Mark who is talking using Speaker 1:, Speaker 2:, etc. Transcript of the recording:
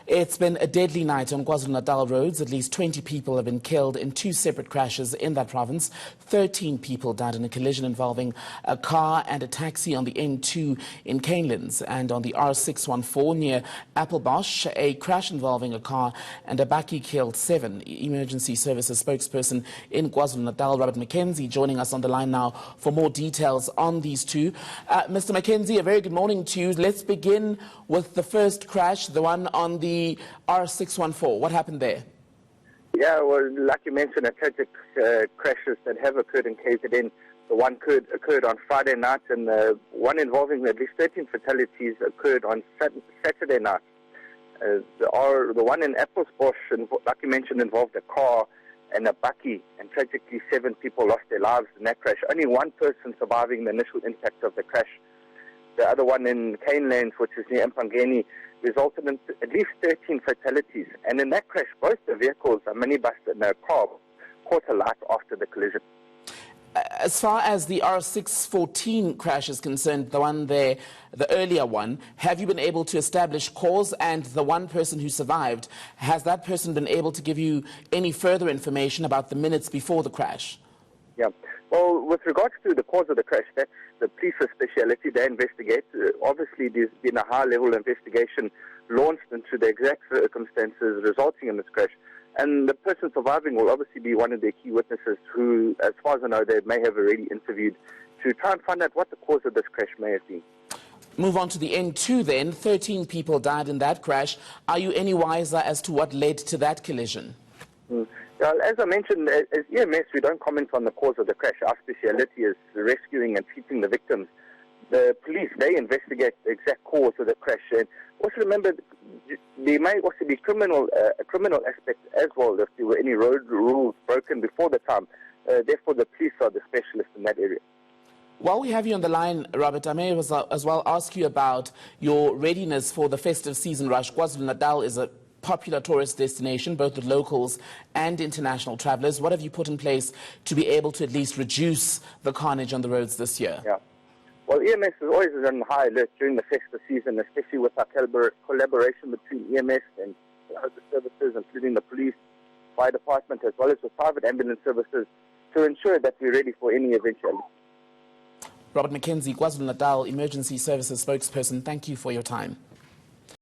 Speaker 1: It's been a deadly night on KwaZulu-Natal roads. At least 20 people have been killed in two separate crashes in that province. 13 people died in a collision involving a car and a taxi on the N2 in Canelands, and on the R614 near Appelsbosch, a crash involving a car and a bakkie killed 7. Emergency Services spokesperson in KwaZulu-Natal, Robert McKenzie, joining us on the line now for more details on these two. Mr. McKenzie, a very good morning to you. Let's begin with the first crash, the one on the R614. What happened there?
Speaker 2: Yeah, well, like you mentioned, a tragic crashes that have occurred in KZN. The one occurred on Friday night, and one involving at least 13 fatalities occurred on Saturday night. The one in Appelsbosch, like you mentioned, involved a car and a bakkie, and tragically 7 people lost their lives in that crash. Only one person surviving the initial impact of the crash. The other one in Canelands, which is near Appelsbosch, resulted in at least 13 fatalities. And in that crash, both the vehicles, a minibus and a car, caught alight after the collision.
Speaker 1: As far as the R614 crash is concerned, the one there, the earlier one, have you been able to establish cause? And the one person who survived, has that person been able to give you any further information about the minutes before the crash?
Speaker 2: Yeah. Well, with regards to the cause of the crash, that's the police's speciality. They investigate. Obviously, there's been a high-level investigation launched into the exact circumstances resulting in this crash. And the person surviving will obviously be one of their key witnesses who, as far as I know, they may have already interviewed to try and find out what the cause of this crash may have been.
Speaker 1: Move on to the N2 then. 13 people died in that crash. Are you any wiser as to what led to that collision?
Speaker 2: Well, as I mentioned, as EMS, we don't comment on the cause of the crash. Our speciality is rescuing and treating the victims. The police, they investigate the exact cause of the crash. And also remember, there may also be a criminal aspect as well if there were any road rules broken before the time. Therefore, the police are the specialists in that area.
Speaker 1: While we have you on the line, Robert, I may as well ask you about your readiness for the festive season rush. KwaZulu-Natal is a popular tourist destination, both with locals and international travellers. What have you put in place to be able to at least reduce the carnage on the roads this year?
Speaker 2: Yeah. Well, EMS is always on high alert during the festive season, especially with our collaboration between EMS and other services, including the police, fire department, as well as with private ambulance services, to ensure that we're ready for any eventuality.
Speaker 1: Robert McKenzie, KwaZulu-Natal Emergency Services spokesperson, thank you for your time.